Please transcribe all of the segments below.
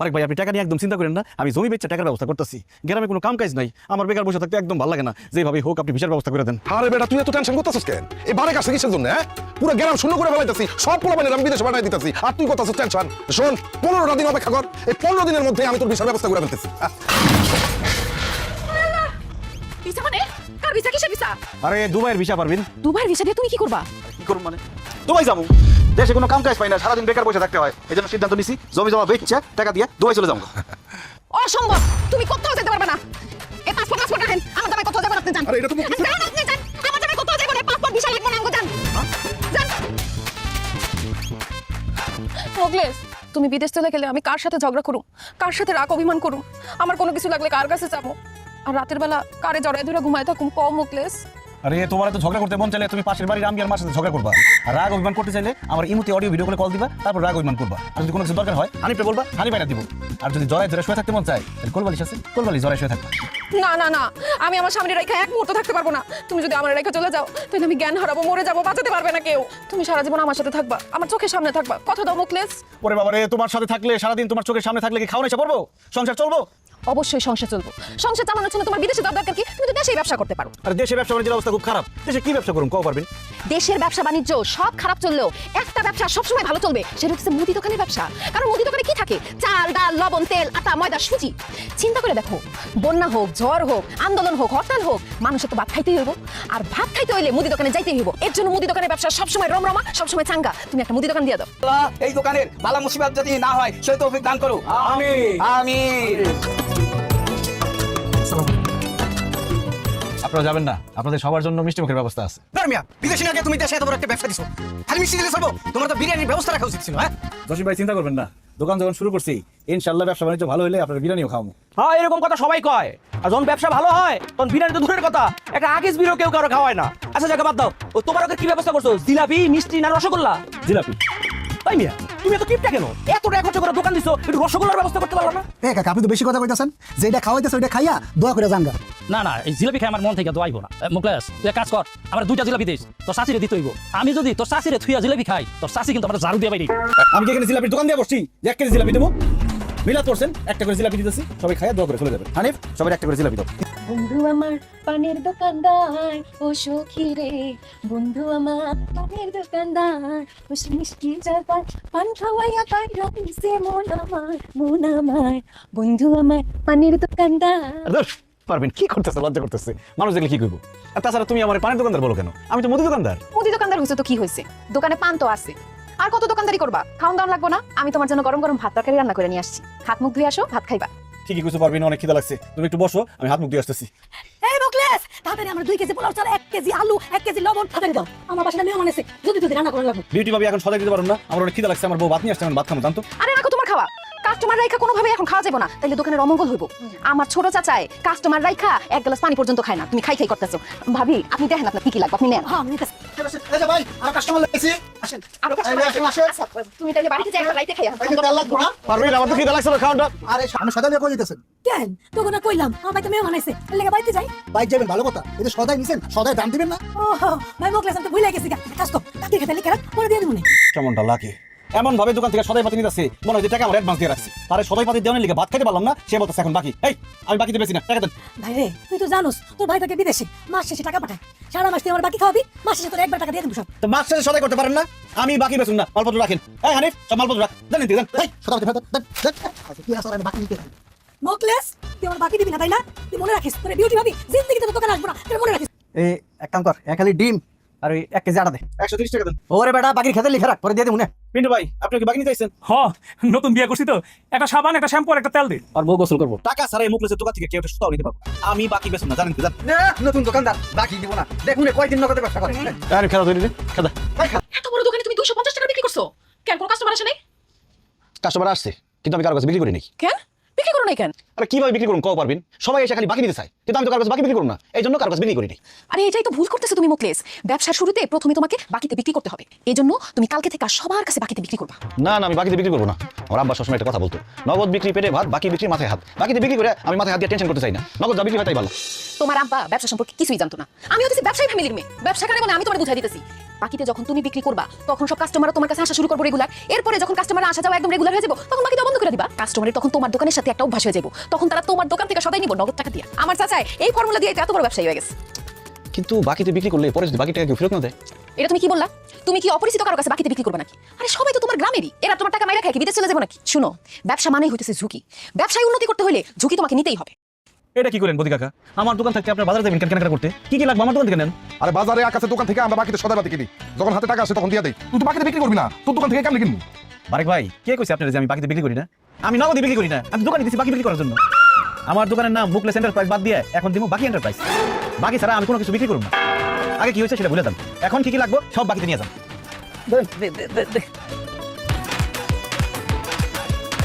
আরেক ভাই আপনি টাকা নিয়ে একদম চিন্তা করেন না, আমি জমি বেচে টাকার ব্যবস্থা করতেছি। গ্রামে কোনো কাম কাজ নাই, আমার বেকার বসে থাকতে একদম ভালো লাগে না। যেভাবে হোক আপনি ভিসার ব্যবস্থা করে দেন। আরে বেটা তুই এত টেনশন করতেছিস কেন? এই বারে কাছে কিসের জন্য? পুরো গ্রাম শূন্য করে ফেলাইতেছি, সব পোলাপানের আমি বিদেশে পাঠাই দিতেছি, আর তুই করতেছিস টেনশন। শোন, 15টা দিন অপেক্ষা কর, এই 15 দিনের মধ্যে আমি তোর ভিসার ব্যবস্থা করে ফেলতেছি। ভিসা মানে কার ভিসা? কিসের ভিসা? আরে দুবাইয়ের ভিসা পারবেন। দুবাইয়ের ভিসা দিয়ে তুমি কি করবা? কি করুন মানে? দুবাই যাবো, দেশে কোনো কাম কাজ পাই না, সারাদিন বেকার বসে থাকতে হয়। এই জন্য সিদ্ধান্ত নিছি জমি জমা বেচছে টাকা দিয়ে দুবাই চলে যাবো। অসম্ভব, তুমি কোথাও যেতে পারবে না। এই পাসপোর্ট রাখেন, আমার জামাই কোথাও যাবেন আপনি যান। আরে এটা তো মুখ- যান আপনি যান, আমার জামাই কোথাও যাবেন, পাসপোর্ট ভিসা লিখবো না, আমাকে যান যান। মোগলেস, তুমি বিদেশ চলে গেলে আমি কার সাথে ঝগড়া করুম, কার সাথে রাগ অভিমান করুম, আমার কোনো কিছু লাগলে কার কাছে যাবো, আর রাতের বেলা কারে জড়ায় ধরে ঘুমায় থাকুম কম মোগলেস। আরে তোমার তো ঝগড়া করতে মন চাইলে তুমি পাশের বাড়ির আমি আর মার সাথে ঝগড়া করবা, আর রাগ অভিমান করতে চাইলে আমার ইমুতে অডিও ভিডিও করে কল দিবা, তারপর রাগ অভিমান করবা। আর যদি কোনো কিছু দরকার হয় হানিফে বলবা, হানি বাইনা দিব। আর যদি জড়ায় ধরে শুয়ে থাকতে মন চায় তাহলে কোলবালিশ আছে, কোলবালিশ জড়ায় শুয়ে থাকবা। না না না, আমি আমার সামনে রেখা এক মুহূর্ত থাকতে পারবো না। তুমি যদি আমার রেখা চলে যাও তাহলে আমি জ্ঞান হারাবো, মরে যাবো, বাঁচাতে পারবে না কেউ। তুমি সারা জীবন আমার সাথে থাকবা, আমার চোখের সামনে থাকবা, কথা দাও মোকলেস। ওরে বাবা রে, তোমার সাথে থাকলে সারাদিন তোমার চোখের সামনে থাকলে কি খাওয়া নেশা পড়বো? সংসার চলবো? অবশ্যই সংসার চলবো। সংসার চালানোর জন্য তোমার বিদেশে যাওয়ার দরকার কি? তুমি তো দেশেই ব্যবসা করতে পারো। আর দেশে ব্যবসা বাণিজ্যের অবস্থা খুব খারাপ, দেশে কি ব্যবসা করুন কও পারবেন? দেশের ব্যবসা বাণিজ্য সব খারাপ চললেও একটা ব্যবসা সবসময় ভালো চলবে, সেটা হচ্ছে মুদি দোকানের ব্যবসা। কারণ মুদি দোকানে কি থাকে? চাল, ডাল, লবণ, তেল, আটা, ময়দা, সুজি। চিন্তা করে দেখো, বন্যা হোক, ঝড় হোক, আন্দোলন হোক, হরতাল হোক, মানুষের তো ভাত খাইতেই হইব। আর ভাত খাইতে হইলে মুদি দোকানে যাইতেই হইব। এর জন্য মুদি দোকানের ব্যবসা সবসময় রমরমা, সবসময় চাঙ্গা। তুমি একটা মুদি দোকান দিয়ে দাও। আল্লাহ এই দোকানের বালা মুসিবত যদি না হয় সে তৌফিক দান করো। আমিন আমিন। আপনারা যাবেন না, আপনাদের সবার জন্য মিষ্টি মুখের ব্যবস্থা আছে। ধর্মিয়া বিদেশি না গিয়ে তুমি দেশে এত বড় একটা ব্যবসা দিছো, খালি মিষ্টি দিলে চলবো? তোমার তো বিরিয়ানির ব্যবস্থা রাখা উচিত ছিল। হ্যাঁ জসিম ভাই চিন্তা করবেন না, দোকান যখন শুরু করছি ইনশাআল্লাহ ব্যবসা বাণিজ্য ভালো হলে আপনার বিরিয়ানিও খাওয়াবো। হ্যাঁ এরকম কথা সবাই কয়, আর যখন ব্যবসা ভালো হয় তখন বিরিয়ানি তো দূরের কথা, একটা আগেজ বিরো কেউ কারো খাওয়ায় না। আচ্ছা জায়গা বাদ দাও, ও তোমার ওকে কি ব্যবস্থা করছো? জিলাপি, মিষ্টি না রসগোল্লা? জিলাপি। তাই মিয়া তুমি এত কিপটা কেন? এত টাকা খরচ করে দোকান দিছো, একটু রসগোল্লার ব্যবস্থা করতে পারলো না? কাকা আপনি তো বেশি কথা কইতাছেন, যেটা খাওয়াইতেছে ওইটা খাইয়া দোয়া করে জাঙ্গা। না না, এই জিলাপি খাই আমার মন থেকে দোয়াইবো না। মুকলেশ তুই এক কাজ কর, আমার 2টা জিলাপি দিস, তোর শাশিরে দিতে হইব। আমি যদি তোর শাশিরে থুইয়া জিলাপি খাই, তোর শাশি কিন্তু আমার ঝাড়ু দিয়ে বাইরে। আমি কি এখানে জিলাপির দোকান দিয়ে বসছি যে 1 কেজি জিলাপি দেবো? মিলাদ করছেন, একটা করে জিলাপি দিতেছি, সবাই খাইয়া দোয়া করে চলে যাবে। হানিফ, সবাই একটা করে জিলাপি দাও। বন্ধু আমার পানের দোকানদার ও সখী রে, বন্ধু আমার পানের দোকানদার ও মিষ্টি চারপাশ পান খাওয়াইয়া পাইরা দিছে মন আমার বন্ধু আমার পানের দোকানদার। পারবেন কি করতেছে, লজ্জা করতেছে, মানুষ দেখলে কি করবো? আর তাছাড়া তুমি আমার পানের দোকানদার বলো কেন? আমি তো মুদি দোকানদার। মুদি দোকানদার হয়েছে তো কি হয়েছে? দোকানে পান তো আছে, আর কত দোকানদারি করবা? খাওন দাওয়ান লাগবো না? আমি তোমার জন্য গরম গরম ভাত তরকারি রান্না করে নিয়ে আসছি, হাত মুখ ধুয়ে আসো, ভাত খাইবা। ঠিকই কিছু পারবি না, অনেক খিদা লাগছে, তুমি একটু বসো, আমি হাত মুখ দিয়ে আসতেছি। এই মোকলেস, তাড়াতাড়ি আমার 2 কেজি পোলাও চাল, 1 কেজি আলু, 1 কেজি লবণ তাড়াতাড়ি দাও। আমার বাসায় মেহমান আছে, যদি রান্না করে লাগবে। বিউটি ভাবি এখন সদাই দিতে পারবো না, আমার অনেক খিদা লাগছে, আমার বউ ভাত নিয়ে আসছে, আমি ভাত খাবো জানতো। আরে রাখো তোমার খাওয়া, কাস্টমার রাইখা কোনোভাবে এখন খাওয়া যাবে না, তাইলে দোকানের অমঙ্গল হইব। আমার ছোট চাচায় কাস্টমার রাইখা 1 গ্লাস পানি পর্যন্ত খায় না, তুমি খাই করতেছো। ভাবি আপনি দেখেন আপনার কি কি লাগবে, আপনি নেন। হ্যাঁ আমি নিতেছি। এই যে ভাই, আর কাস্টমার লাগছে। আসেন। আরো customer আসে। তুমি তাইলে বাড়িতে যাই, রাইতে খাইয়া। এই তো তেল লাগবে না। পারবেন, আমার তো খিদা লাগছে না, খাওয়াটা। আরে সামনে সদাই নিয়ে কই দিতেছেন? কেন তোকে না কইলাম আমার বাড়িতে মেহমান আছে, এর লাগি বাড়িতে যাই। বাইক যাবেন ভালো কথা, এই যে সদাই নিছেন, সদাই দাম দিবেন না? ও ভাই মোকলেস, আমি তো ভুলে গেছি। কাজ কর, কাকে খেতে লিখে রাখ, পরে দিয়ে দেব নি। কেমনটা লাগে এমন ভাবে দোকান থেকে সদাই পাতি নিতেছে, মনে হয় যে টাকা আমার অ্যাডভান্স দিয়ে রাখছি, তারে সদাই পাতি দেওয়ার লিগে ভাত খাইতে পারলাম না, সে বলতেছে এখন বাকি। এই আমি বাকিতে বেশি না, টাকা দেন। ভাই রে, তুই তো জানোস তোর ভাই থাকে বিদেশে, মাস শেষে টাকা পাঠায়। সারা মাস তুই আমার বাকি খাওয়াবি, মাস শেষে তোর একবার টাকা দিয়ে দেব সব। তো মাছ শেষে সদাই করতে পারেন না? আমি বাকি বেচুন না, মালপত্র রাখেন। এই হানিফ, সব মালপত্র রাখ, দেন দেন। এই সদাই দেন দেন। আচ্ছা কি আছে আর বাকি নিতে? মোকলেস, তুই আমার বাকি দিবি না তাই না? তুই মনে রাখিস, তোর বিউটি ভাবি জিন্দেগিতে তো দোকানে আসবো না, তুই মনে রাখিস। এই এক কাম কর, এক খালি ডিম আর ওই 1 কেজি আটা দে। 130 টাকা দেন। ওরে বেটা বাকির খেতে লিখে রাখ, পরে দিয়ে দেব না। পিন্টু ভাই, আপনি কি বাকি নিতে চাইছেন? হ, নতুন বিয়ে করছি তো, একটা সাবান, একটা শ্যাম্পু আর একটা তেল দে। আর বউ গোসল করবো। টাকা ছাড়া এই মুখলেসের দোকান থেকে কেউ একটা সুতাও নিতে পারবো। আমি বাকি বেচুন না, জানেন কি জান? না নতুন দোকানদার বাকি দিব না, দেখুন কয়দিন নগদে ব্যবসা করে। আরে খেলা তৈরি রে, খেলা। এত বড় দোকানে তুমি 250 টাকা বিক্রি করছো কেন? কোন কাস্টমার আসে নাই? কাস্টমার আসছে, কিন্তু আমি কারো কাছে বিক্রি করি নাই। কেন বিক্রি করো নাই কেন? আরে কিভাবে বিক্রি করুন কও পারবেন? সবাই এসে খালি বাকি নিতে চায়, কিন্তু আমি তো কারো কাছে বাকি বিক্রি করুন না, এই জন্য কারো কাছে বিক্রি করি নাই। আরে এটাই তো ভুল করতেছো তুমি মোকলেস। ব্যবসার শুরুতে প্রথমে তোমাকে বাকিতে বিক্রি করতে হবে, এই জন্য তুমি কালকে থেকে সবার কাছে বাকিতে বিক্রি করবা। না না, আমি বাকিতে বিক্রি করবো না। আমার আব্বা সবসময় একটা কথা বলতো, নগদ বিক্রি পেটে ভাত, বাকি বিক্রি মাথায় হাত। বাকিতে বিক্রি করে আমি মাথায় হাত দিয়ে টেনশন করতে চাই না, নগদ যা বিক্রি হয় তাই ভালো। তোমার আব্বা ব্যবসা সম্পর্কে কিছুই জানতো না, আমি হচ্ছে ব্যবসায়ী ফ্যামিলির মেয়ে, ব্যবসা করে বলে আমি তোমার বুঝাই দিতেছি। বাকিতে যখন তুমি বিক্রি করবা তখন সব কাস্টমাররা তোমার কাছে আসা শুরু করবে রেগুলার। এরপরে যখন কাস্টমাররা আসা যাওয়া একদম রেগুলার হয়ে যাবো তখন বাকিটা বন্ধ করে দিবা। কাস্টমারের তখন তোমার দোকানের সাথে একটা অভ্যাস হয়ে যাবো, তখন তারা তোমার দোকান থেকে সদাই নিব নগদ টাকা দিয়ে। আমার চাচাই এই ফর্মুলা দিয়ে এত বড় ব্যবসায়ী হয়ে গেছে। কিন্তু বাকিতে বিক্রি করলে পরে যদি বাকি টাকা কেউ ফেরত না দেয়? এটা তুমি কি বললা? তুমি কি অপরিচিত কারো কাছে বাকিতে বিক্রি করবে নাকি? আরে সবাই তো তোমার গ্রামেরই, এরা তোমার টাকা মাইরা খায় কি বিদেশ চলে যাবো নাকি? শুনো, ব্যবসা মানেই হইতেছে ঝুঁকি। ব্যবসায় উন্নতি করতে হলে ঝুঁকি তোমাকে নিতেই হবে। এটা কি করেন বদি কাকা? আমার দোকান থেকে আপনার বাজারে যাবেন কেনাকাটা করতে, কি কি লাগবে আমার দোকান থেকে নেন। আরে বাজারে আকাশে দোকান থেকে আমরা বাকিতে সদাই বাতি কিনি, যখন হাতে টাকা আসে তখন দিয়ে দেই। তুই তো বাকিতে বিক্রি করবি না, তোর দোকান থেকে কেমনে কিনবো? বারেক ভাই, কে কইছে আপনারা যে আমি বাকিতে বিক্রি করি না? আমি নগদে বিক্রি করি না, আমি দোকানে দিছি বাকি বিক্রি করার জন্য। আমার দোকানের নাম মুকলেস এন্টারপ্রাইজ বাদ দিয়ে এখন দিব বাকি এন্টারপ্রাইজ। বাকি ছাড়া আমি কোনো কিছু বিক্রি করব না। আগে কি হয়েছে সেটা ভুলে যান, এখন কি কি লাগবে সব বাকিতে নিয়ে যান।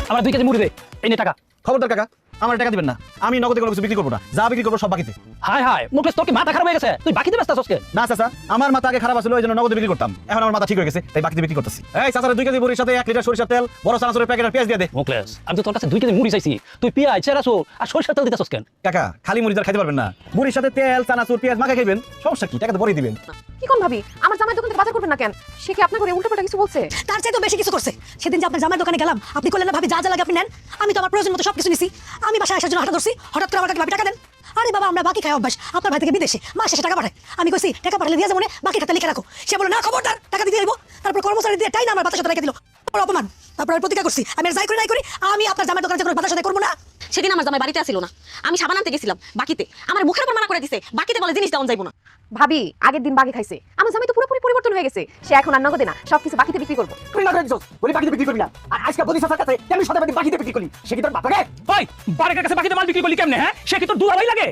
আমার 2 কেজি মুড়ি দে, এই নে টাকা। খবরদার কাকা, আমার টাকা দিবেন না, আমি নগদে কোনো কিছু বিক্রি করবো না, যা বিক্রি করবো সব বাকিতে। হায় হায় মুকেশ, তোর কি মাথা খারাপ হয়ে গেছে? তুই বাকিতে ব্যস্ত আছিস কে? না চাচা, আমার মাথা আগে খারাপ ছিল ওই জন্য নগদে বিক্রি করতাম, এখন আমার মাথা ঠিক হয়ে গেছে তাই বাকিতে বিক্রি করতেছি। এই চাচারা 2 কেজি মুড়ির সাথে 1 লিটার সরিষার তেল, বড় চানাচুরের প্যাকেট আর পেঁয়াজ দিয়ে দে। মুকেশ, আমি তো তোর কাছে 2 কেজি মুড়ি চাইছি, তুই পেঁয়াজ চেরাসো আর সরিষার তেল দিতেছস কেন? কাকা, খালি মুড়ি আর খাইতে পারবেন না, মুড়ির সাথে তেল চানাচুর পেঁয়াজ মাখা খাইবেন, সমস্যা কি? টাকা তো পরেই দিবেন। কি কোন ভাবি, আমার জামাই দোকান থেকে বাজার করবেন না কেন? সে কি আপনার করে উল্টোপাল্টা কিছু বলছে? তার চাইতে বেশি কিছু করছে। সেদিন যে আপনার জামার দোকানে গেলাম, আপনি করলেন না ভাবি যা যা লাগে আপনি নেন। আমি তো আমার প্রয়োজন মতো সবকিছু নিছি। আমি বাসায় আসার জন্য হাঁটা ধরছি, হঠাৎ করে আমার কাছে ভাবি টাকা দেন। আরে বাবা, আমরা বাকি খাই অভ্যাস, আপনার ভাই থেকে বিদেশে মাস শেষে টাকা পাঠায়। আমি কইছি টাকা পাঠালে দিয়ে যাবো না, বাকি খাতা লিখে রাখো। সে বলে না খবরদার, টাকা দিয়ে দিব। তারপর কর্মচারী দিয়ে টাই না আমার বাতাস রেখে দিল, বড় অপমান। তারপর আমি প্রতিজ্ঞা করছি আমি আর যাই করি নাই করি, আমি আপনার জামার দোকানে কোনো বাতাস করবো না। সেদিন আমার জামাই বাড়িতে আসিল না, আমি সাবান আনতে গেছিলাম বাকিতে, আমার মুখের উপর মানা করে দিছে বাকিতে বলে জিনিস দেওয়া যাইবো না। ভাবি, আগের দিন বাকি খাইছে, আমার জামাই তো পুরোপুরি পরিবর্তন হয়ে গেছে, সে এখন আর নগদে না সবকিছু বাকিতে বিক্রি করবো। তুই না করেছিস বলি বাকিতে বিক্রি করবি না, আর আজকে বলি সাসার কাছে আমি সদাই বাকিতে বিক্রি করি, সে কি তোর বাপ লাগে? ভাই, বারেকের কাছে বাকিতে মাল বিক্রি করলি কেমনে? হ্যাঁ, সে কি তোর দুলাভাই লাগে?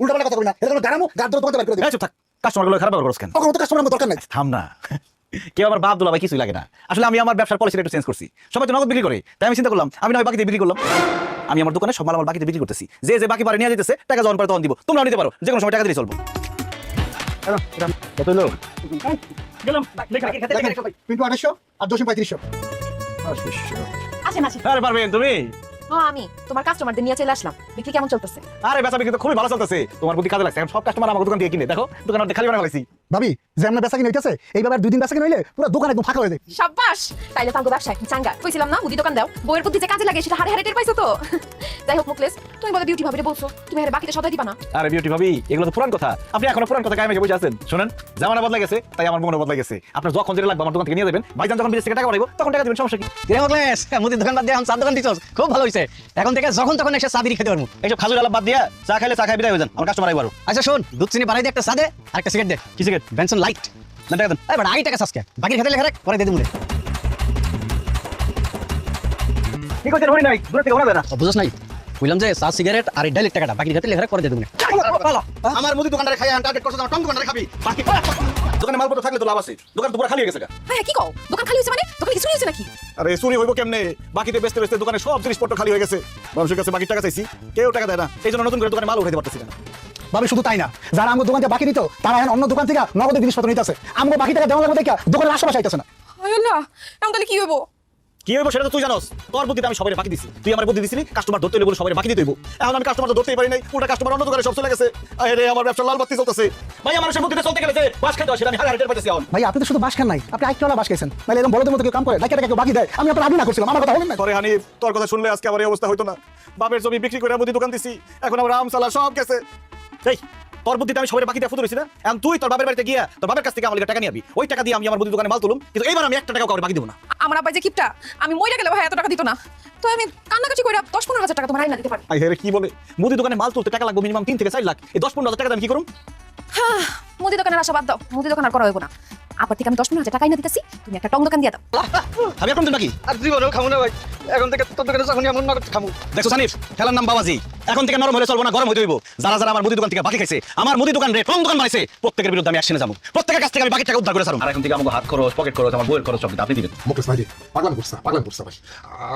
উল্টা পাল্টা কথা বলি না, এটা কোনো গারামো গাদ ধরে তোমাকে বাইর করে দেবে। এই চুপ থাক, কাস্টমারগুলো খারাপ ব্যবহার করছ কেন? তখন তো কাস্টমারের মতো দরকার নাই। থাম না, কেউ আমার বাপ দুলা ভাই কিছুই লাগে না। আসলে আমি আমার ব্যবসার পলিসিটা একটু চেঞ্জ করছি, সবাই তো নগদ বিক্রি করে, তাই আমি চিন্তা করলাম আমি নয় বাকিতে বিক্রি করলাম। আমি আমার দোকানে সব মাল আমার বাকিতে বিক্রি করতেছি, যে যে বাকি পারে নিয়ে যেতেছে, টাকা যখন পারে তখন দিব, তোমরা নিতে পারো, যে কোনো সময় টাকা দিয়ে চলবো। কত হলো? গেলাম পিন্টু 2800 আর জসিম 3500। আসেন আসেন। আরে পারবেন তুমি? হ্যাঁ, আমি তোমার কাস্টমারদের নিয়ে চলে আসলাম। বিক্রি কেমন চলতেছে? আরে বেচা বিক্রি তো খুবই ভালো চলতেছে, তোমার বুদ্ধি কাজে লাগছে, এখন সব কাস্টমার আমার দোকান থেকে কিনে, দেখো দোকান খালি বানা ফেলাইছি। ভাবি, যে আমরা বেচা কিনে হইতাছে এইভাবে আর 2 দিন বেচা কিনে হইলে পুরো দোকান একদম ফাঁকা হয়ে যায়। সাব্বাস, তাইলে তাঙ্গো ব্যবসা কি চাঙ্গা। কইছিলাম না মুদি দোকান দাও, বইয়ের বুদ্ধি যে কাজে লাগে সেটা হারে হারে টের পাইছো তো। যাই হোক মুকলেশ, তুমি বলে বিউটি ভাবিরে বলছো তুমি হারে বাকিতে সদাই দিবা না। আরে বিউটি ভাবি, এগুলো তো পুরান কথা, আপনি এখনো পুরান কথা কায়েমে বসে আছেন। শুনেন, জামানা বদলে গেছে তাই আমার মনও বদলে গেছে, আপনার যখন যেটা লাগবে আমার দোকান থেকে নিয়ে যাবেন, ভাইজান যখন বিদেশ থেকে টাকা পাঠাইবো তখন টাকা দিবেন, সমস্যা কি? কিরে মুকলেশ, মুদির দোকান বাদ দিয়ে এখন চার দোকান দিছস, খুব ভালো হইছে। এখন থেকে যখন তখন এসে চা বিড়ি খেতে পারবো। এইসব খাজুর আলাপ বাদ দিয়া চা খাইলে চা খাই বিদায় হয়ে যান, আমার কাস্টমার আইবো। আচ্ছা শোন, দুধ চিনি বাড়াই দিয়ে একটা চা দে আর একটা সিগারেট দে। কি সিগারেট? Benson light. না টাকা দেন। এই বড় আগে টাকা চাসকে, বাকির খাতে লেখা রাখ, পরে দিয়ে দিমু রে। কি কইছেন হই নাই, দূর থেকে ওনা দেনা। বুঝছ নাই, কইলাম যে চা সিগারেট আর এই ডাইরেক্ট টাকাটা বাকির খাতে লেখা রাখ, পরে দিয়ে দিমু রে। আমার মুদি দোকানদারে খাই আমি টার্গেট করছ, আমার টং দোকানদারে খাবি বাকি। দোকানে মালপত্র থাকলে তো লাভ আছে, দোকান তো পুরো খালি হয়ে গেছে। হ্যাঁ, কি কও? দোকান খালি হইছে মানে? দোকানে কিছু হইছে নাকি? আরে চুরি হইব কেমনে? বাকিতে বেচতে বেচতে দোকানে সব জিনিসপত্র খালি হয়ে গেছে, মানুষের কাছে বাকি টাকা চাইছি, কেউ টাকা দেয় না, এই জন্য নতুন করে দোকানে মাল উঠাইতে পারতেছি না। ভাবি, শুধু তাই না, যারা আমার দোকান থেকে বাকি নিত তারা এখন অন্য দোকান থেকে নগদে জিনিসপত্র নিতেছে। আমাকে বাকি টাকা দেওয়া লাগবে দেখে দোকানের আশেপাশে আইতেছে না। আল্লাহ, এখন তাহলে কি হইব? কি হইব সেটা তো তুই জানোস, তোর বুদ্ধিতে আমি সবাই বাকি দিছি, তুই আমার বুদ্ধি দিছিলি কাস্টমার ধরতে হইলে বলে সবাই বাকি দিতে হইব। এখন আমি কাস্টমার ধরতেই পারি নাই, পুরো কাস্টমার অন্য দোকানে সব চলে গেছে। আরে আমার ব্যবসা লাল বাতি চলতেছে ভাই, আমার সে বুদ্ধিতে চলতে গেছে, বাস খাইতে হয় সেটা আমি হাজার হাজার পাইতেছি। এখন ভাই, আপনি তো শুধু বাস খান নাই, আপনি আইটলা বাস খাইছেন, তাহলে এরকম বড়দের মতো কেউ কাম করে নাকি টাকা বাকি দেয়? আমি আপনার আগে না করছিলাম, আমার কথা হলেন না। পরে হানি তোর কথা শুনলে আজকে আমার এই অবস্থা হইতো না, বাপের জমি বিক্রি করে মুদি দোকান দিছি, এখন আমার আম সালা সব গেছে। এই তোর বুদ্ধিতে আমি সবাই বাকি দিয়ে ফুতুরেছি না, এখন তুই তোর বাপের বাড়িতে গিয়া তোর বাপের কাছ থেকে আমার টাকা নিয়ে আবি, ওই টাকা দিয়ে আমি আমার মুদি দোকানে মাল তুলুম, কিন্তু এইবার আমি একটা টাকা কাউকে বাকি দেবো না। আমার আব্বা যে কিপটা, আমি মইরা গেলে ভাই এত টাকা দিত না, তো আমি কান্নাকাটি কইরা 10-15 হাজার টাকা তোমার আইনা দিতে পারি। আই হেরে কি বলে, মুদি দোকানে মাল তুলতে টাকা লাগবে মিনিমাম 3 থেকে 4 লাখ, এই 10-15 হাজার টাকা আমি কি করুম? হ্যাঁ, মুদি দোকানের আশা বাদ দাও, মুদি দোকান আর করা হইব না। আবার থেকে আমি 10-15 হাজার টাকা আইনা দিতেছি, তুমি একটা টং দোকান দিয়ে দাও। আমি এখন নাকি আর জীবনেও খামু না ভাই, এখন থেকে তোর দোকানে যখন এমন না খামু। দেখো সানিফ, খেলার নাম বাবাজি, এখন থেকে নরম হলে চলবো না, গরম হইতে হইব। যারা যারা আমার মুদি দোকান থেকে বাকি খাইছে, আমার মুদি দোকান রে টং দোকান বানাইছে, প্রত্যেকের বিরুদ্ধে আমি অ্যাকশনে যাবো, প্রত্যেকের কাছ থেকে আমি বাকি টাকা উদ্ধার করে ছাড়ব। আর এখন থেকে আমাকে হাত খরচ, পকেট খরচ, আমার বইয়ের খরচ সব আপনি দিবেন। মুকেশ ভাই, পাগলাম করছে ভাই,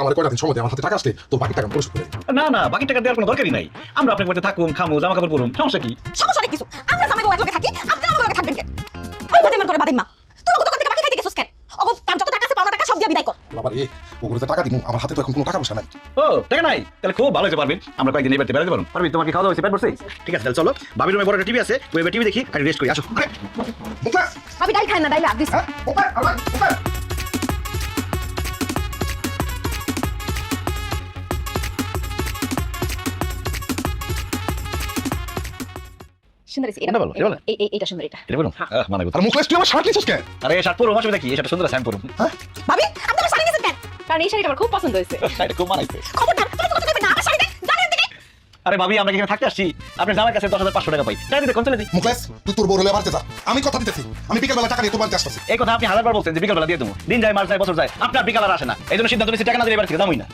আমার কয়টা দিন সময় দিয়ে আমার হাতে টাকা আসলে তোর বাকি টাকা পরিশোধ করে। না না, বাকি টাকা দেওয়ার কোনো দরকারই নাই, আমরা আপনার বাড়িতে থাকুন, খামু, জামা কাপড় পরুন, সমস্যা কি? সমস্যা নেই কিছু, আমরা জামাই বউ একলগে থাকি, আপনি আমার লগে থাকবেন কেন? ওই বাদে মান করে বাদিমা, তুই দোকান থেকে বাকি খাইতে গেছস কেন? ওগো কাম যত টাকা আছে পাওনা টাকা সব দিয়া বিদায় কর। বাবা রে ওগুলো টাকা দিব আমার হাতে তো এখন কোনো টাকা পয়সা নাই ও টাকা নাই তাহলে খুব ভালো হতে পারবেন আমরা কয়েকদিন এই বাড়িতে বেড়াতে পারবো পারবি তোমার কি খাওয়া দাওয়া হয়েছে পেট ভরছে ঠিক আছে তাহলে চলো বাবির রুমে বড় একটা টিভি আছে ওই টিভি দেখি আর রেস্ট করি আসো মুখলেস ভাবি ডাল খায় না ডাইলে আদিস হ্যাঁ ওকে আমার ওকে সুন্দর হয়েছে এটা বলো, এটা বলো। এইটা সুন্দর এটা এটা বলুন মানে আর মুখলেস তুই আমার শার্ট নিছিস কেন আরে শার্ট পরো অসুবিধা কি এটা সুন্দর আছে আমি পরো ভাবি আপনি আমার শাড়ি নিয়েছেন কেন কারণ এই শাড়িটা আমার খুব পছন্দ হয়েছে এটা খুব মানাইছে খবরদার তুমি তো কথা দেবে না আমার শাড়ি দেন জানেন দিকে আরে ভাবি আমরা এখানে থাকতে আসছি আপনার জামার কাছে 10,500 টাকা পাই তাই দিতে কোন চলে দিই মুখলেস তুই তোর বড় হলে বাড়তে যা আমি কথা দিতেছি আমি বিকেল বেলা টাকা নিয়ে তোর বাড়িতে আসতেছি এই কথা আপনি হাজারবার বলছেন যে বিকালবেলা দিয়ে দেবো দিন যায় মাস যায় বছর যায় আপনার বিকাল আর আসে না এই জন্য সিদ্ধান্ত নিয়েছি টাকা না দিয়ে এবার থেকে দামই না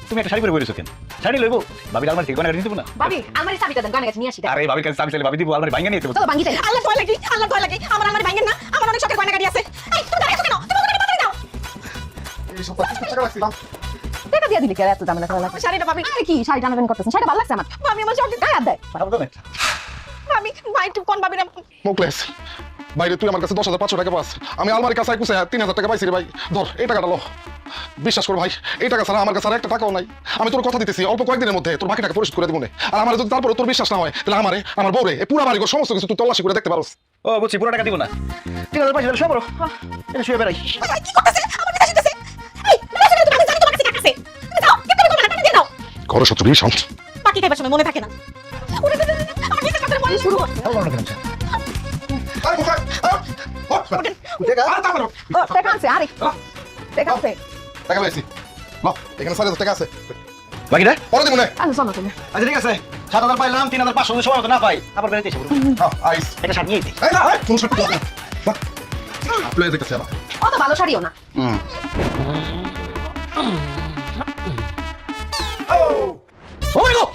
তুমি একটা শাড়ি পরে বলেছো কেন শাড়ি লইবো ভাবি আলমারি থেকে গয়না নিতে না ভাবি আলমারি চাবিটা দেন গানে গেছে নিয়ে আসি আরে ভাবির কাছে চাবি চাইলে ভাবি দিব আলমারি ভাঙিয়ে নিতে চলো ভাঙি তাই আল্লাহ ভয় লাগে আমার আলমারি ভাঙেন না আমার অনেক শখের গয়না গাড়ি আছে এই তুমি দাঁড়াইছো কেন তুমি ওখানে বাড়ি দাও এই সব টাকা লাগছে দাম টাকা দিয়ে দিলি কে এত দাম লাগা লাগা শাড়িটা ভাবি আরে কি শাড়ি টানাবেন করতেছেন শাড়িটা ভালো লাগছে আমার ভাবি আমার শখের গায়ে হাত দেয় ভাবি ভাই একটু কোন ভাবি না মুখলেস বাইরে তুই আমার কাছে 10,500 টাকা পাস আমি আলমারি কাছে কুছে 3,000 টাকা পাইছি রে ভাই ধর এই টাকাটা লো বিশ্বাস কর ভাই এই টাকা ছাড়া আমার কাছে আর একটা টাকাও নাই আমি তোর কথা দিতেছি অল্প কয়েকদিনের মধ্যে তোর বাকি টাকা পরিশোধ করে দেবো আর আমার যদি তারপরে তোর বিশ্বাস না হয় তাহলে আমার বউরে এই পুরো বাড়ি সমস্ত কিছু তুই তল্লাশি করে দেখতে পারোস ও বুঝছি পুরো টাকা দিব না 3,500 শুয়ে পড়ো এটা শুয়ে বেড়াই ভাই কি করতেছে আমার কাছে আসতেছে এই দাঁড়াও তুমি জানি তোমার কাছে কাছে দাও কেটে বলবো না টাকা দিয়ে দাও ঘরে শত্রু শান্ত বাকি খাইবার সময় মনে থাকে না ওরে আমার নিজের কাছে মনে শুরু হচ্ছে টাকা আছে আরে টাকা আছে টাকা পাইছি ল এখানে 4,000 টাকা আছে বাকিটা পরে দেবো না আচ্ছা চলো তুমি আচ্ছা ঠিক আছে 7,000 পাইলাম 3,500 সময় মতো না পাই আবার বেড়াইতে এসে আইস এটা শাড়ি নিয়ে এই না কোন শর্ট না প্লে দেখতেছি আবার অত ভালো শাড়িও না ও মাই গড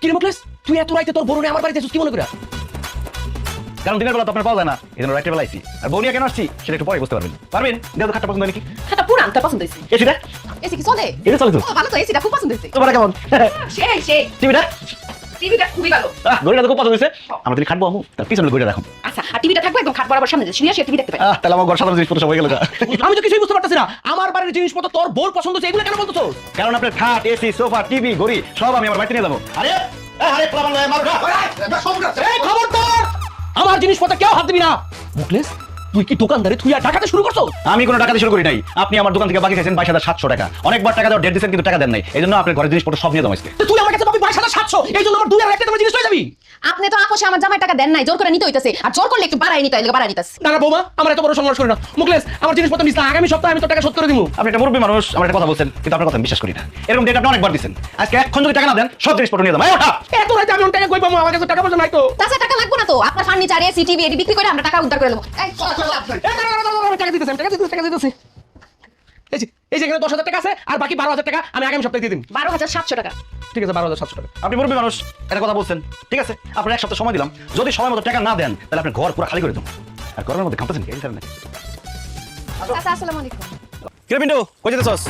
কি রে মুখলেস তুই এত রাইতে তোর বড় আমার বাড়িতে এসেছিস কি মনে করে কারণ দিনের বেলা তো আপনার পাওয়া যায় না এই জন্য রাইটের বেলা আইছি আর বউনিয়া কেন আসছি সেটা একটু পরে বুঝতে পারবেন দেও তো খাটটা পছন্দ নাকি এটা পুরান তার পছন্দ হয়েছে এসিটা এসি কি চলে এটা চলে তো ও ভালো তো এসিটা খুব পছন্দ হয়েছে তোমার কেমন সেই টিভিটা টিভিটা খুবই ভালো গড়িটা তো খুব পছন্দ হয়েছে আমরা তুমি খাটবো আমু তার পিছনে গড়িটা রাখুন আচ্ছা আর টিভিটা থাকবে একদম খাট বরাবর সামনে যে শুয়ে টিভি দেখতে পাই তাহলে আমার ঘর সাধারণ জিনিসপত্র সব হয়ে গেল আমি তো কিছুই বুঝতে পারতেছি না আমার বাড়ির জিনিসপত্র তোর বোর পছন্দ হচ্ছে এগুলো কেন বলতেছো কারণ আপনার খাট এসি সোফা টিভি ঘড়ি সব আমি আমার বাড়িতে নিয়ে যাবো আরে আরে প্লাবন লয় মারো এই খবরদার আমার জিনিসপত্র কেউ হাত দিবি না মুখলেস তুই কি দোকানদারে তুই আর টাকাতে শুরু করছো আমি কোনো টাকা দিয়ে শুরু করি নাই আপনি আমার দোকান থেকে বাকি খাইছেন 22,700 টাকা অনেকবার টাকা দেওয়ার ডেট দিয়েছেন কিন্তু টাকা দেন নাই এই জন্য আপনার ঘরের জিনিসপত্র সব নিয়ে জমাইছে তুই আমার কাছে পাবি 22,700 এই জন্য আমার 2,000 টাকা জিনিস হয়ে যাবি আপনি তো আপোষে আমার জামাই টাকা দেন নাই জোর করে নিতে হইতাছে আর জোর করলে একটু বাড়াই নিতে হইলে বাড়াই নিতাছে না না বৌমা আমার এত বড় সংঘর্ষ করি না মুখলেস আমার জিনিসপত্র নিস না আগামী সপ্তাহে আমি তো টাকা শোধ করে দিবো আপনি একটা মুরব্বী মানুষ আমার একটা কথা বলছেন কিন্তু আপনার কথা আমি বিশ্বাস করি না এরকম ডেট আপনি অনেকবার দিচ্ছেন আজকে এখন যদি টাকা না দেন সব জিনিসপত্র নিয়ে যাবো ওঠা এত রাতে আমি টাকা কই পাবো আমার কাছে টাকা পয়সা নাই তো তাছাড়া টাকা লাগবে না তো আপনার ফার্নিচার এসি টিভি এটি বিক্রি করে আমরা টাকা উদ্ধার করে নেবো টাকা দিতেছি এই যে এখানে 10,000 টাকা আছে আর বাকি 12,000 টাকা আমি আগামী সপ্তাহে দিয়ে দিন 12,700 টাকা ঠিক আছে 12,700 টাকা আপনি মুরব্বী মানুষ একটা কথা বলছেন ঠিক আছে আপনার এক সপ্তাহ সময় দিলাম যদি সময় মতো টাকা না দেন তাহলে আপনার ঘর পুরো খালি করে দেবো আর ঘরের মধ্যে কাঁপতেছেন কি এই কারণে আচ্ছা আসসালামু আলাইকুম কিরে পিন্টু কই যেতেছস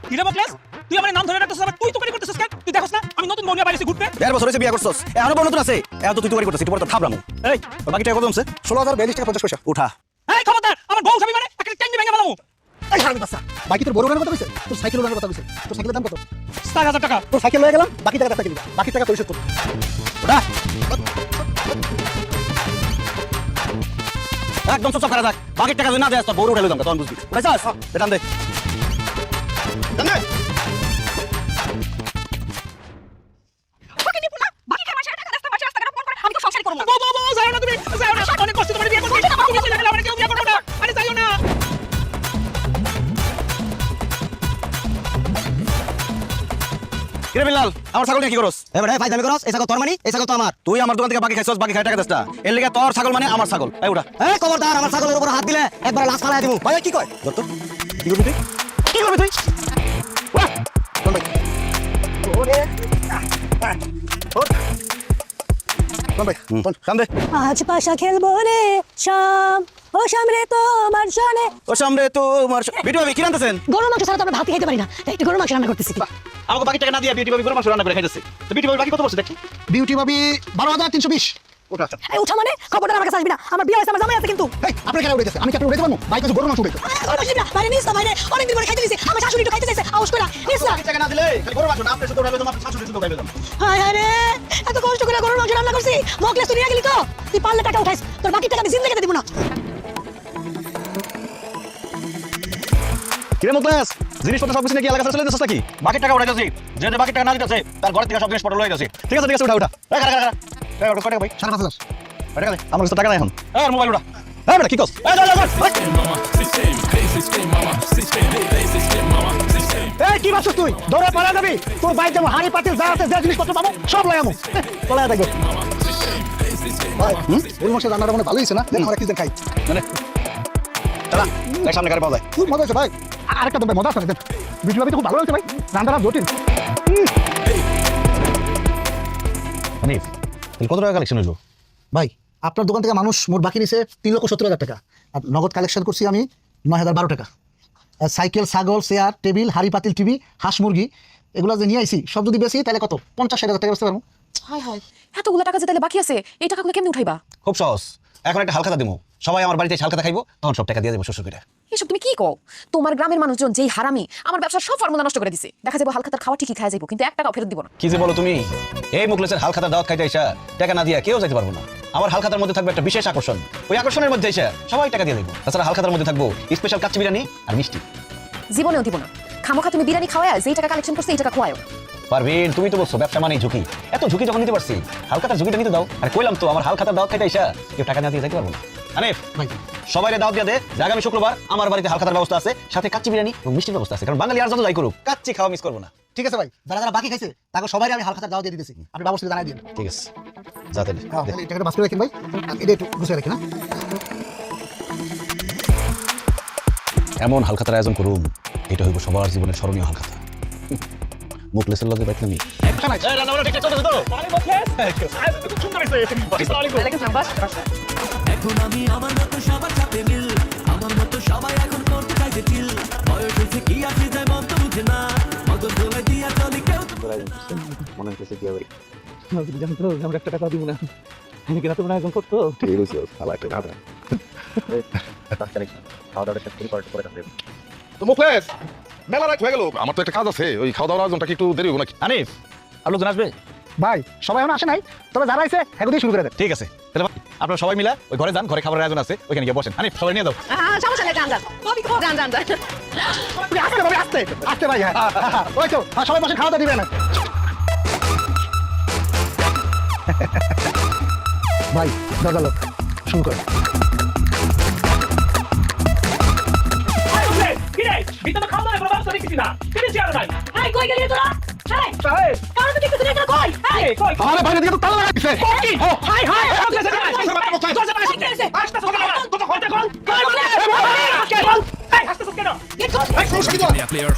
কি রে মুখলেস তুই আমার নাম ধরে ডাকতেছিস আবার তুই তো করে করতেছিস কেন তুই দেখোস না আমি নতুন বউনিয়া বাড়িতে ঘুরতে 1.5 বছর হয়েছে বিয়ে করছস এখনো বড় নতুন আছে এত তুই তুই করতেছিস তুই পরে তো থাপলাম এই ওর বাকি টাকা কত হচ্ছে 16,042 টাকা 50 পয়সা উঠা এই খবরদার আমার বউ খাবি মানে একটা টেন্ডি ভেঙে ফেলামু এই হারামি বাচ্চা বাকি তোর বড় উড়ানোর কথা কইছে তোর সাইকেল উড়ানোর কথা কইছে তোর সাইকেলের দাম কত 7,000 টাকা তোর সাইকেল লয়ে গেলাম বাকি টাকা দিবা বাকি টাকা পরিশোধ করব উঠা একদম চুপচাপ করে থাক বাকি টাকা যদি না দেয় তো বড় উঠাইলো দাম তখন বুঝবি উঠাইছাস বেটান দে বাকি নিব না বাকি খাবার টাকা রাস্তা মাসে টাকা ফোন করে আমি তো সংসারই করব না বউ যাও না তুমি যাও না অনেক কষ্ট করে বিয়ে করছিস আমার কেউ বিয়ে করবে না আরে যাইও না কিরে বিলাল আমার ছাগল নিয়ে কি করস এবারে ভাই দামি করস এই ছাগল তোর মানি এই ছাগল তো আমার তুই আমার দোকান থেকে বাকি খাইছস বাকি খাই টাকা দেস না এর লিগে তোর ছাগল মানে আমার ছাগল এই উঠা এই খবরদার আমার ছাগলের উপর হাত দিলে একবার লাশ ফালাই দিমু ভাই কি কয় ধর তো কি করবি তুই কি করবি তুই উঠা। কোন ভাই কোন ভাই কাম দে আজ পাশা খেলবো রে শাম ও শাম রে তোমার জানে ও সামনে তোমার ভিডিও আমি কি রান্তাছেন গরুর মাংস ছাড়া তো আমরা ভাত খেতে পারি না তাই একটু গরুর মাংস রান্না করতেছি আমাকে বাকি টাকা না দিয়ে বিউটি বাবি গরু মাংস রান্না করে খাইতেছে তো বিউটি বাবি বাকি কত বলছে দেখি বিউটি ভাবি 12,320 ওটা এই উঠা মানে খবরদার আমার কাছে আসবি না আমার বিয়ে হয়েছে আমার জামাই আছে কিন্তু এই আপনি কেন উড়ে গেছে আমি কি আপনি উড়ে পারবো বাইক কাছে গরু মাংস উড়ে বাইরে নিস না বাইরে অনেকদিন পরে খাইতে দিয়েছে আমার শাশুড়ি একটু খাইতে চাইছে আউস করে নিস না টাকা না দিলে খালি গরু মাংস না আপনি শুধু উড়াইবে তোমার শাশুড়ি শুধু খাইবে হায় হায় রে এত কষ্ট করে গরুর মাংস রান্না করছি মকলেস তুই নিয়ে গেলি তো তুই পারলে টাকা উঠাইস তোর বাকি টাকা আমি জিন্দেগিতে দিব না কিরে মুকলেশ জিনিসপত্র সব কিছু নাকি এলাকা চলে যাচ্ছে নাকি বাকি টাকা উঠে যাচ্ছে যে বাকি টাকা না দিতেছে তার ঘর থেকে সব জিনিসপত্র লয়ে গেছে ঠিক আছে উঠা এই ওটা কত টাকা ভাই 5,500 টাকা দে আমার কাছে টাকা নাই এখন আর মোবাইল উঠা এই বেটা কি কস এই এই কি ভাবছিস তুই দৌড়ে পালা যাবি তোর বাইক যাবো হাড়ি পাতিল যা আছে যে জিনিসপত্র পাবো সব লয় আমু পলায় থাকবে ভাই ওই মাসে রান্নাটা মনে ভালো হয়েছে না দেখ আমরা কিছু খাই মানে চলা দেখ সামনে গাড়ি পাওয়া যায় খুব মজা হয়েছে ভাই আরেকটা তো ভাই মজা আছে বিজু ভাবি তো খুব ভালো হয়েছে ভাই রান্নাটা জটিল হানিফ তুই কত টাকা কালেকশন হলো ভাই আপনার দোকান থেকে মানুষ মোট বাকি নিছে 3,70,000 টাকা আর নগদ কালেকশন করছি আমি 9,012 টাকা আর সাইকেল ছাগল চেয়ার টেবিল হাড়ি পাতিল টিভি হাঁস মুরগি এগুলো যে নিয়ে আইছি সব যদি বেশি তাহলে কত 50,000 টাকা বেচতে পারবো হায় হায় এতগুলো টাকা যে তাহলে বাকি আছে এই টাকাগুলো কেমনে উঠাইবা খুব সহজ এখন একটা হালখাতা দিমু সবাই আমার বাড়িতে হালখাতা খাইবো তখন সব টাকা দিয়ে দেবো শ্বশুর করে এসব তুমি কি কও তোমার গ্রামের মানুষজন যেই হারামি আমার ব্যবসার সব ফর্মুলা নষ্ট করে দিছে দেখা যাবে হালখাতার খাওয়া ঠিকই খাওয়া যাবো কিন্তু 1 টাকাও ফেরত দিব না কি যে বলো তুমি এই মুখলেসের হালখাতার দাওয়াত খাইতে আইসা টাকা না দিয়া কেউ যাইতে পারবো না আমার হালখাতার মধ্যে থাকবে একটা বিশেষ আকর্ষণ ওই আকর্ষণের মধ্যে আইসা সবাই টাকা দিয়ে দেবো তাছাড়া হালখাতার মধ্যে থাকবো স্পেশাল কাচ্চি বিরিয়ানি আর মিষ্টি জীবনেও দিব না খামোখা তুমি বিরিয়ানি খাওয়ায় যেই টাকা কালেকশন করছে এই টাকা খোয়াও পারভিন তুমি তো বলছো ব্যবসা মানেই ঝুঁকি এত ঝুঁকি যখন নিতে পারছি হালখাতার ঝুঁকিটা নিতে দাও আর কইলাম তো আমার হালখাতার দাওয়াত খাইতে আইসা কেউ টাকা না দিয়ে যাইতে পারবো না আনিফ ভাই সবাইরে দাওয়াত দিয়ে দে যে আগামী শুক্রবার আমার বাড়িতে হালখাতার ব্যবস্থা আছে সাথে কাচ্চি বিরিয়ানি এবং মিষ্টির ব্যবস্থা আছে কারণ বাঙালি আর যত যাই করুক কাচ্চি খাওয়া মিস করবো না ঠিক আছে ভাই যারা যারা বাকি খাইছে তাকে সবাই আমি হালখাতা দাও দিয়ে দিতেছি আপনি ব্যবস্থা জানাই দিন ঠিক আছে যাতে হ্যাঁ তাহলে এই টাকাটা বাস করে রাখেন ভাই আর এটা একটু গুছিয়ে রাখেন না এমন হালখাতার আয়োজন করুন এটা হইব সবার জীবনের স্মরণীয় হালখাতা মুখলেসের লগে বাইক নামি এখন আমি আমার মতো সবার সাথে মিল আমার মতো সবাই এখন করতে চাইছে চিল বয়স হয়েছে কি আছে যায় মন তো বুঝে না মতো ধরে দিয়া চলি কেউ মনে হচ্ছে কি ভাই আমরা একটা টাকা দিব না আমি কিনা তোমরা এখন করতো ঠিক আছে ভালো একটা দাদা খাওয়া দাওয়া শেষ করে তো মুখলেস মেলা রাত হয়ে গেল আমার তো একটা কাজ আছে ওই খাওয়া দাওয়ার আয়োজনটা কি একটু দেরি হবে নাকি আনিফ আর লোকজন আসবে ভাই সবাই এখন আসে নাই তবে যারা আইছে এখন দিয়ে শুরু করে দেন ঠিক আছে তাহলে আপনারা সবাই মিলা ওই ঘরে যান ঘরে খাবারের আয়োজন আছে ওইখানে গিয়ে বসেন আনিফ সবাই নিয়ে দাও সমস্যা নেই যান যান আস্তে ভাই আস্তে আস্তে ভাই হ্যাঁ ওই তো সবাই বসে খাওয়া দাওয়া দিবেন ভাই দরজা লোক শুরু করে ভিতরে খাওয়া দাওয়া ব্যবস্থা রেখেছি না কিনেছি আর নাই এই কই গেলি তোরা এই কারণ তুই কিছু দেখে কই এই কই আরে বাইরে দিয়ে তো তালা লাগাইছে হাই হাই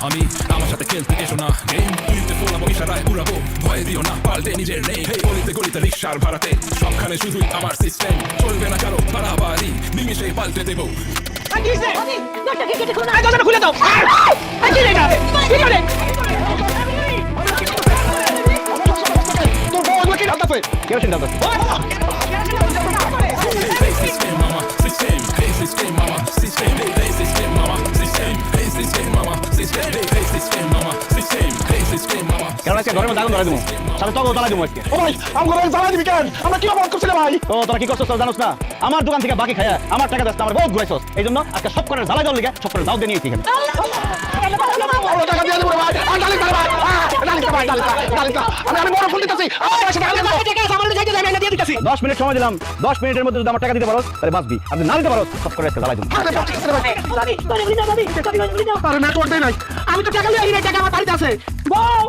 আমি আমার সাথে খেলতে এসো না গেম তুলিতে ফোলাবো ইশারায় উড়াবো ভয় দিও না পাল্টে নিজের নেই গলিতে গলিতে রিক্সার ভাড়াতে সবখানে শুধুই আমার সিস্টেম চলবে না কারো বাড়াবাড়ি নিমিশে পাল্টে দেবো খুলে দাও তোর বউ এগুলো কি রান্নাছে কেউ চিন্তা করছে System mama, system, hey system mama, system, hey system mama, system, hey system mama, system, hey system mama, system, hey system mama. কারণ আজকে ঘরের মধ্যে আগুন ধরে দেবো সাথে তখন জ্বালাই দেবো আজকে ও ভাই আমার জ্বালা দিবি কেন আমরা কি অপরাধ করছি রে ভাই ও তোরা কি করছস জানোস না আমার দোকান থেকে বাকি খায়া আমার টাকা দাস আমার বহুত ঘুরাইছস এই জন্য আজকে সব করে জ্বালা দেওয়ার লিগে সব করে দাও দিয়ে নিয়েছি এখানে আমরা টাকা দিয়ে দেবো রে ভাই আর ডালিক ভাই ডালিক আমি বড় ফোন দিতেছি টাকা দিয়ে দেবো 10 মিনিট সময় দিলাম 10 মিনিটের মধ্যে যদি আমার টাকা দিতে পারো তাহলে বাঁচবি আপনি না দিতে পারো সব করে আজকে জ্বালাই দেবো আরে নেটওয়ার্ক দেই নাই আমি তো টাকা লিয়ে টাকা আমার বাড়িতে আছে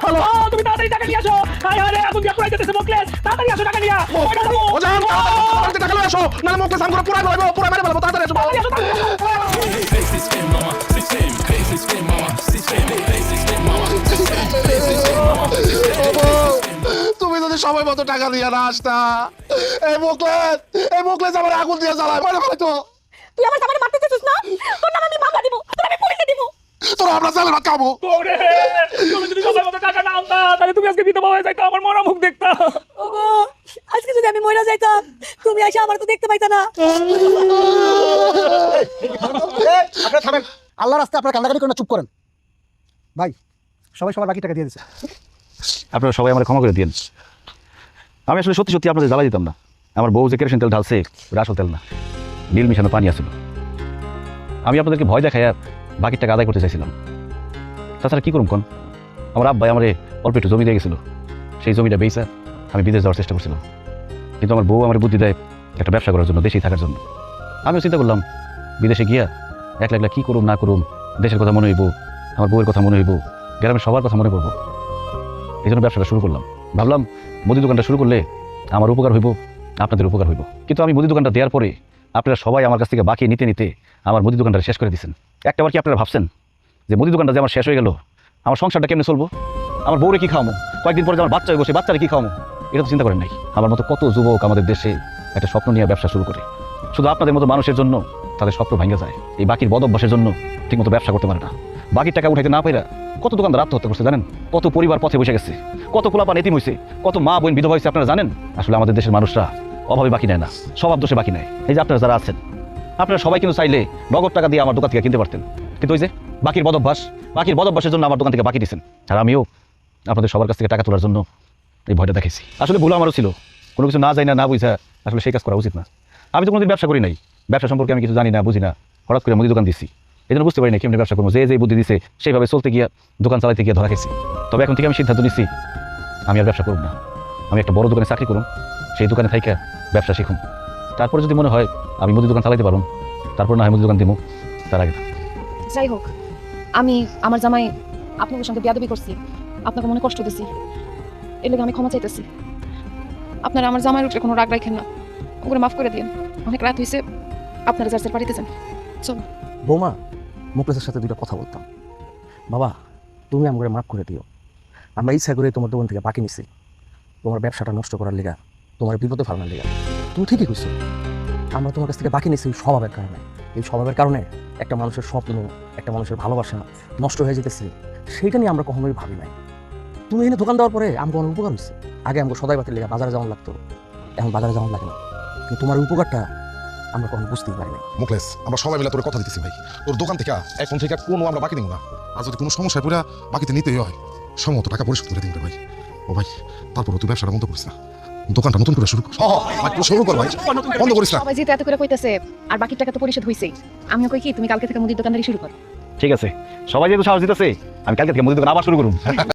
হ্যালো তুমি তাড়াতাড়ি টাকা নিয়ে আসো হাই হাই এখন দিয়া পুরাই দিতেছে মুখলেস তাড়াতাড়ি আসো টাকা নিয়া ও জান তাড়াতাড়ি টাকা লয়ে আসো না মুখে সামগুলো পুরাই লইবো পুরাই মেরে ফেলবো তাড়াতাড়ি আসো Hey system mama, system, hey system mama, system, hey system mama, system, hey system mama, তুমি যদি সময় মতো টাকা দিয়ে না আসতা এই মুখলেস আমার আগুন দিয়ে জ্বালায় মানে ভাই তো তুই আমার জামাইরে মারতে চাইছিস না তোর নামে আমি মামলা দিব তোর আমি পুলিশে দিব তোরা আমরা জ্বালে ভাত খাবো ওরে তুমি যদি সময় মতো টাকা না আনতা তাহলে তুমি আজকে বিধবা হয়ে যাইতো আমার মরা মুখ দেখতা ওগো আজকে যদি আমি মইরা যাইতাম তুমি এসে আমার তো দেখতে পাইতা না। আপনারা থামেন, আল্লাহ রাস্তায় আপনারা কান্নাকাটি করে না, চুপ করেন। ভাই সবাই সবার বাকি টাকা দিয়ে দিচ্ছে। আপনারা সবাই আমার ক্ষমা করে দিন। আমি আসলে সত্যি সত্যি আপনাদের জ্বালা দিতাম না। আমার বউ যে কেরোসিন তেল ঢালছে ওটা আসল তেল না, নীল মিশানো পানি আসছিল। আমি আপনাদেরকে ভয় দেখায় বাকি টাকা আদায় করতে চাইছিলাম। তাছাড়া কী করুন কোন, আমার আব্বাই আমার অল্প একটু জমি দিয়ে গেছিল, সেই জমিটা বেচা আমি বিদেশ যাওয়ার চেষ্টা করছিলাম। কিন্তু আমার বউ আমার বুদ্ধি দেয় একটা ব্যবসা করার জন্য, দেশেই থাকার জন্য। আমিও চিন্তা করলাম বিদেশে গিয়া একলা একলা কী করুম না করুম, দেশের কথা মনে হইব, আমার বউয়ের কথা মনে হইব, গ্রামের সবার কথা মনে পড়বো। এই জন্য ব্যবসাটা শুরু করলাম। ভাবলাম মুদি দোকানটা শুরু করলে আমার উপকার হইব, আপনাদের উপকার হইব। কিন্তু আমি মুদি দোকানটা দেওয়ার পরে আপনারা সবাই আমার কাছ থেকে বাকি নিতে নিতে আমার মুদি দোকানটা শেষ করে দিচ্ছেন। একটাবার কি আপনারা ভাবছেন যে মুদি দোকানটা যে আমার শেষ হয়ে গেল, আমার সংসারটা কেমনে চলবো, আমার বউরে কি খাওয়াবো, কয়েকদিন পরে যে আমার বাচ্চা হয়ে বসে বাচ্চারা কি খাওয়াবো, এটা তো চিন্তা করেন নাই। আমার মতো কত যুবক আমাদের দেশে একটা স্বপ্ন নিয়ে ব্যবসা শুরু করে, শুধু আপনাদের মতো মানুষের জন্য তাদের স্বপ্ন ভেঙে যায়। এই বাকির বদ অভ্যাসের জন্য ঠিকমতো ব্যবসা করতে পারে না, বাকির টাকা উঠাইতে না পাইরা কত দোকানদার আত্মহত্যা করছে জানেন, কত পরিবার পথে বসে গেছে, কত পোলাপান এতিম হয়েছে, কত মা বোন বিধবা হয়েছে আপনারা জানেন। আসলে আমাদের দেশের মানুষরা অভাবে বাকি নেয় না, স্বভাব দোষে বাকি নেয়। এই যে আপনারা যারা আছেন, আপনারা সবাই কিন্তু চাইলে নগদ টাকা দিয়ে আমার দোকান থেকে কিনতে পারতেন, কিন্তু ওই যে বাকির বদভ্যাসের জন্য আমার দোকান থেকে বাকি দিচ্ছেন। আর আমিও আপনাদের সবার কাছ থেকে টাকা তোলার জন্য এই ভয়টা দেখেছি। আসলে ভুল আমারও ছিল, কোনো কিছু না যাই না বুঝা আসলে সেই কাজ করা উচিত না। আমি তো কোনোদিন ব্যবসা করি নাই, ব্যবসা সম্পর্কে আমি কিছু জানি না বুঝি না, হঠাৎ করে মুদি দোকান দিচ্ছি, এই জন্য বুঝতে পারি না কেমনি ব্যবসা করবো। যে বুদ্ধি দিচ্ছে সেইভাবে চলতে গিয়া দোকান চালাইতে গিয়ে ধরা খেয়েছি। তবে এখন থেকে আমি সিদ্ধান্ত নিচ্ছি আমি আর ব্যবসা করব না, আমি একটা বড় দোকানে চাকরি করুন, সেই দোকানে থাইকা ব্যবসা শিখুন, তারপরে যদি মনে হয় আমি মুদি দোকান চালাইতে পারুন, তারপর না হয় মুদি দোকান দিব, তার আগে না। যাই হোক, আমি আমার জামাই আপনাদের সঙ্গে বেয়াদবি করছি, আপনাকে মনে কষ্ট দিছি, এর লেগে আমি ক্ষমা চাইতেছি। আপনারা আমার জামাইয়ের উপরে কোনো রাগ রাখেন না, ওগুলো মাফ করে দিন। অনেক রাত হয়েছে, আপনারা যার যার বাড়িতে যান। চলো। বৌমা, মুকেশের সাথে দুটো কথা বলতাম। বাবা, তুমি আমাকে মাফ করে দিও। আমরা ইচ্ছা করে তোমার দোকান থেকে বাকি নিছি, তোমার ব্যবসাটা নষ্ট করার লিগা, তোমার বিপদে ফালানোর লিগা। তুমি ঠিকই কইছো, আমরা তোমার কাছ থেকে বাকি নিছি স্বভাবের কারণে। এই স্বভাবের কারণে একটা মানুষের স্বপ্ন, একটা মানুষের ভালোবাসা নষ্ট হয়ে যেতেছে, সেইটা নিয়ে আমরা কখনোই ভাবি নাই। তুমি এখানে দোকান দেওয়ার পরে আমাকে অনেক উপকার হয়েছে। আগে আমাকে সদাই বাতির লেগে বাজারে যেমন লাগতো, এখন বাজারে যেমন লাগে না, কিন্তু তোমার উপকারটা আমরা কখনো বুঝতেই পারি না। মুখলেস, আমরা সবাই মিলে তোর কথা দিতেছি ভাই, তোর দোকান থেকে এখন থেকে কোনো আমরা বাকি দিব না। আর যদি কোনো সমস্যায় পড়া বাকিতে নিতেই হয়, সময় টাকা পরিশোধ করে দিন ভাই। ও ভাই, তারপর তুই ব্যবসাটা বন্ধ করিস না, দোকানটা নতুন করে শুরু কর। শুরু কর ভাই, বন্ধ করিস না। সবাই যেহেতু এত করে কইতাছে, আর বাকি টাকা তো পরিশোধ হইছেই, আমিও কই কি তুমি কালকে থেকে মুদির দোকানদারি শুরু করো। ঠিক আছে, সবাই যেহেতু সাহস দিতেছে, আমি কালকে থেকে মুদি দোকান আবার শুরু করুন।